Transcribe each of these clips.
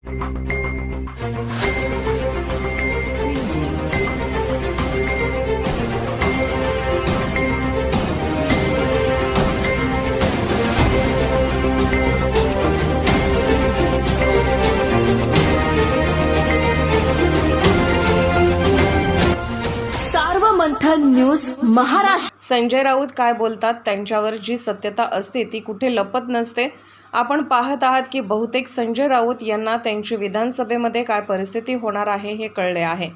Sarvamanthan news Maharashtra. Sanjay Raut काय बोलतात त्यांच्यावर जी सत्यता असते ती कुठे लपत नसते। आपण पाहत आहात की बहुतेक संजय राऊत यांना त्यांची विधानसभेमध्ये काय परिस्थिती होणार आहे हे कळले आहे।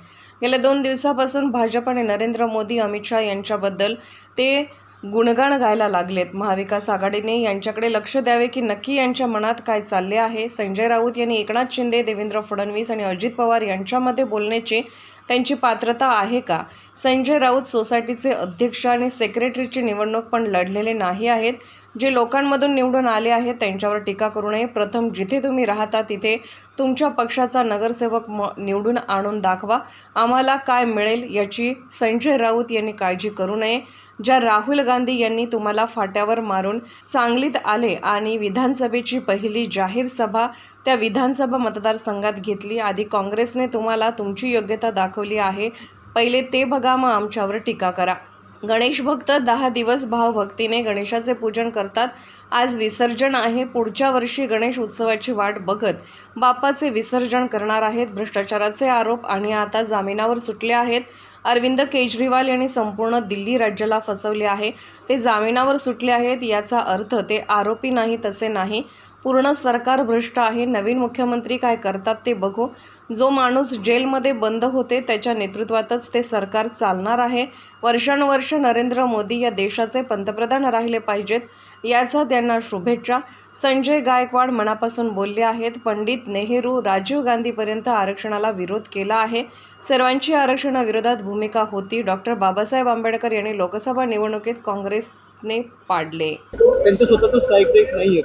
गेल्या 2 दिवसापासून भाजप आणि नरेंद्र मोदी अमित शहा यांच्याबद्दल ते गुणगान गायला लागलेत। महाविकास आघाडीने यांच्याकडे लक्ष द्यावे की नक्की यांच्या मनात काय चालले आहे। संजय राऊत यांनी एकनाथ शिंदे, देवेंद्र फडणवीस आणि अजित पवार यांच्यामध्ये बोलण्याची त्यांची पात्रता आहे का? संजय राऊत सोसायटीचे अध्यक्ष आणि सेक्रेटरीची निवडणूक पण लढलेले नाही आहेत। जे लोकांमधून निवडून आले आहेत त्यांच्यावर टीका करू नये। प्रथम जिथे तुम्ही राहता तिथे तुमच्या पक्षाचा नगरसेवक निवडून आणून दाखवा। आम्हाला काय मिळेल याची संजय राऊत यांनी काळजी करू नये। ज्या राहुल गांधी यांनी तुम्हाला फाट्यावर मारून सांगलीत आले आणि विधानसभेची पहिली जाहीर सभा त्या विधानसभा मतदारसंघात घेतली। आधी काँग्रेसने तुम्हाला तुमची योग्यता दाखवली आहे, पहिले ते बघा, मग आमच्यावर टीका करा। गणेश भक्त 10 दिवस भावभक्तीने गणेशाचे पूजन करतात। आज विसर्जन आहे, पुढच्या वर्षी गणेश उत्सवाची वाट बघत बाप्पाचे विसर्जन करणार आहेत। भ्रष्टाचाराचे आरोप आणि आता जामिनावर सुटले आहेत। अरविंद केजरीवाल यांनी संपूर्ण दिल्ली राज्याला फसवले आहे। ते जामिनावर सुटले आहेत याचा अर्थ ते आरोपी नाही तसे नाही, पूर्ण सरकार भ्रष्ट आहे। नवीन मुख्यमंत्री काय करतात ते बघू। जो माणूस जेलमध्ये बंद होते त्याच्या नेतृत्वातच ते सरकार चालणार आहे। वर्षानुवर्ष नरेंद्र मोदी या देशाचे पंतप्रधान राहिले पाहिजेत याचा त्यांना शुभेच्छा। संजय गायकवाड मनापासून बोलले आहेत। पंडित नेहरू, राजीव गांधीपर्यंत आरक्षणाला विरोध केला आहे। सर्वांची आरक्षणाविरोधात भूमिका होती। डॉक्टर बाबासाहेब आंबेडकर यांनी लोकसभा निवडणुकीत काँग्रेसने पाडले। त्यांचं स्वतःचं स्ट्राईक रेट नाहीये।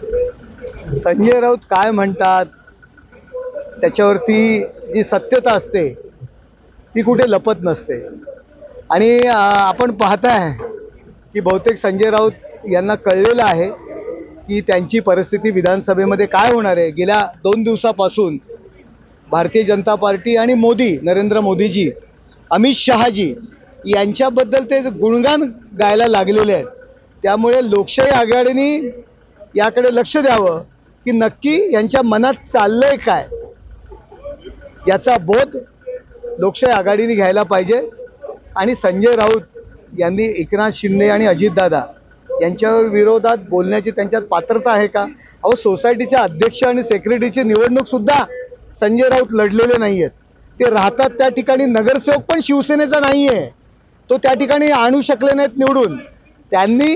संजय राऊत काय म्हणतात त्याच्यावरती जी सत्यता असते ती कुठे लपत नसते। आणि आपण पाहताय की बहुतेक संजय राऊत यांना कळलेलं आहे की त्यांची परिस्थिती विधानसभेमध्ये काय होणार आहे। गेल्या 2 दिवसापासून भारतीय जनता पार्टी आणि मोदी, नरेंद्र मोदीजी, अमित शहाजी यांच्याबद्दल ते गुणगान गायला लागलेले आहेत। त्यामुळे लोकशाही आघाडीने याकडे लक्ष द्यावं की नक्की यांच्या मनात चाललंय काय याचा बोध लोकशाही आघाडीने घ्यायला पाहिजे। आणि संजय राऊत यांनी एकनाथ शिंदे आणि अजितदादा यांच्या विरोधात बोलण्याची त्यांच्यात पात्रता आहे का? अहो, सोसायटीचे अध्यक्ष आणि सेक्रेटरीची निवडणूक सुद्धा संजय राऊत लढलेले नाही आहेत। ते राहतात त्या ठिकाणी नगरसेवक पण शिवसेनेचा नाही आहे, तो त्या ठिकाणी आणू शकले नाहीत निवडून। त्यांनी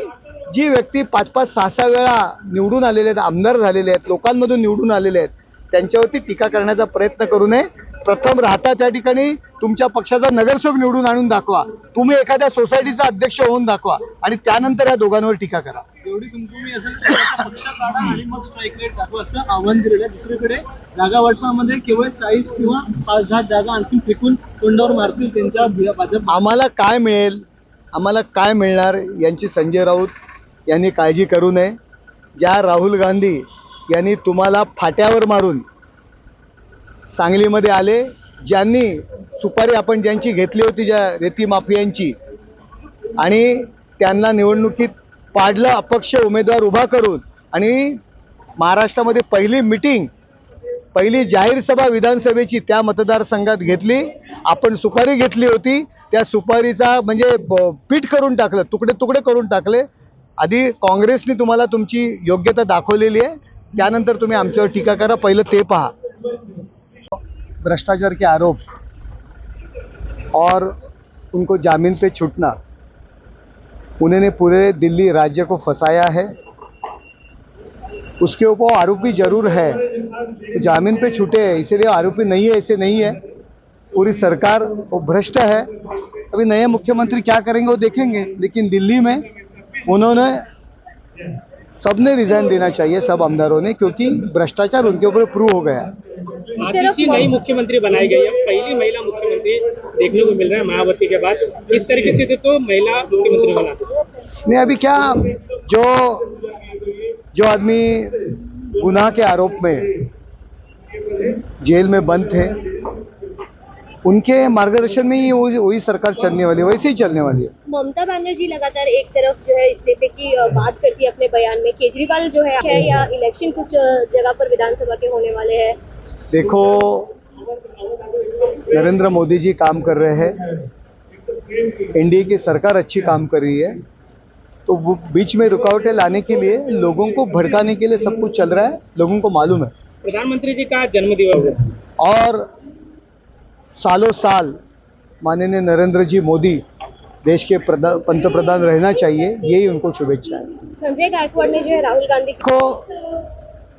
जी व्यक्ती 5-5, 6-6 वेळा निवडून आलेले आहेत, आमदार झालेले आहेत, लोकांमधून निवडून आलेले आहेत, त्यांच्यावरती टीका करण्याचा प्रयत्न करू नये। प्रथम राहता त्या ठिकाणी तुमच्या पक्षाचा नगरसेवक निवडून आणून दाखवा, तुम्ही एखाद्या सोसायटीचा अध्यक्ष होऊन दाखवा आणि त्यानंतर या दोघांवर टीका करा। एवढी तुम्ही असेल तर पक्ष काढा आणि मग स्ट्राईक रेट दाखवा असं आव्हान दिलेलं आहे। दुसरीकडे जागा वाटपामध्ये केवळ 40 किंवा 5-10 जागा आणखी फेकून तोंडावर मारतील त्यांच्या भाजप। आम्हाला काय मिळेल, आम्हाला काय मिळणार यांची संजय राऊत यांनी काळजी करू नये। ज्या राहुल गांधी यांनी तुम्हाला फाट्यावर मारून सांगलीमध्ये आले, ज्यांनी सुपारी आपण ज्यांची घेतली होती ज्या रेती माफियांची, आणि त्यांना निवडणुकीत पाडलं अपक्ष उमेदवार उभा करून, आणि महाराष्ट्रामध्ये पहिली मीटिंग, पहिली जाहीर सभा विधानसभेची त्या मतदारसंघात घेतली। आपण सुपारी घेतली होती, त्या सुपारीचा म्हणजे पीठ करून टाकलं, तुकडे तुकडे करून टाकले। आधी काँग्रेसने तुम्हाला तुमची योग्यता दाखवलेली आहे, त्यानंतर तुम्ही आमच्यावर टीका करा, पहिलं ते पहा। भ्रष्टाचार के आरोप और उनको जामीन पे छूटना, उन्होंने पूरे दिल्ली राज्य को फंसाया है। उसके ऊपर आरोपी जरूर है, तो जामीन पे छूटे है इसलिए आरोपी नहीं है ऐसे नहीं है। पूरी सरकार वो भ्रष्ट है। अभी नए मुख्यमंत्री क्या करेंगे वो देखेंगे, लेकिन दिल्ली में उन्होंने सबने रिजाइन देना चाहिए, सब आमदारों ने, क्योंकि भ्रष्टाचार उनके ऊपर प्रूव हो गया। आदिसी नई मुख्यमंत्री बनाई गई है, पहली महिला मुख्यमंत्री देखने को मिल रहा है मायावती के बाद। किस तरीके से तो महिला मुख्यमंत्री बना नहीं, अभी क्या जो आदमी गुनाह के आरोप में जेल में बंद थे, उनके मार्गदर्शन में ही वही सरकार चलने वाली है, वैसे ही चलने वाली है। ममता बनर्जी लगातार एक तरफ जो है इस्तीफे की बात करती है अपने बयान में। केजरीवाल जो है या इलेक्शन कुछ जगह पर विधानसभा के होने वाले हैं। देखो, नरेंद्र मोदी जी काम कर रहे हैं, एनडीए की सरकार अच्छी काम कर रही है, तो वो बीच में रुकावटें लाने के लिए, लोगों को भड़काने के लिए सब कुछ चल रहा है, लोगों को मालूम है। प्रधानमंत्री जी का जन्मदिवस है और सालों साल माननीय नरेंद्र जी मोदी देश के पंतप्रधान रहना चाहिए, यही उनको शुभेच्छा है। संजय गायकवाड़ ने जो है राहुल गांधी को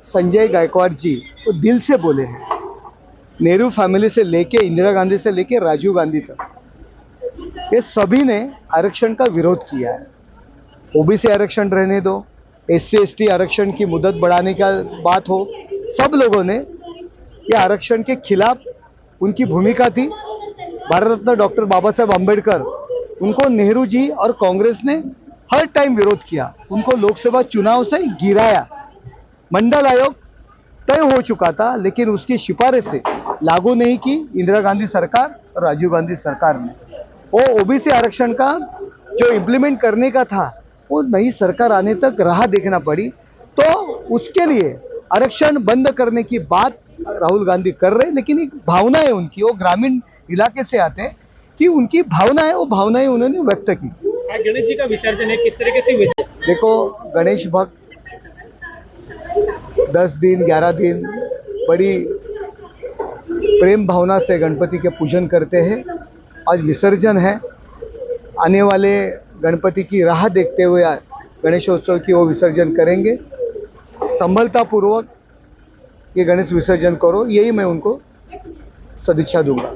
संजय गायकवाड़ जी वो दिल से बोले हैं, नेहरू फैमिली से लेके इंदिरा गांधी से लेके राजीव गांधी तक, ये सभी ने आरक्षण का विरोध किया है। ओबीसी आरक्षण रहने दो, एससी एसटी आरक्षण की मुदत बढ़ाने का बात हो, सब लोगों ने ये आरक्षण के खिलाफ उनकी भूमिका थी। भारत रत्न डॉक्टर बाबा साहेब आम्बेडकर, उनको नेहरू जी और कांग्रेस ने हर टाइम विरोध किया, उनको लोकसभा चुनाव से गिराया। मंडल आयोग तय हो चुका था, लेकिन उसकी सिफारिश से लागू नहीं की इंदिरा गांधी सरकार और राजीव गांधी सरकार ने। वो ओबीसी आरक्षण का जो इम्प्लीमेंट करने का था, वो नई सरकार आने तक राह देखना पड़ी, तो उसके लिए आरक्षण बंद करने की बात राहुल गांधी कर रहे, लेकिन एक भावना है उनकी, वो ग्रामीण इलाके से आते हैं, कि उनकी भावना है, वो भावनाएं उन्होंने व्यक्त की। गणेश जी का विसर्जन है, किस तरीके से विसर्जन? देखो, गणेश भक्त 10 दिन 11 दिन बड़ी प्रेम भावना से गणपति के पूजन करते हैं। आज विसर्जन है, आने वाले गणपति की राह देखते हुए गणेशोत्सव की वो विसर्जन करेंगे। संभलतापूर्वक ये गणेश विसर्जन करो, यही मैं उनको सदिच्छा दूंगा।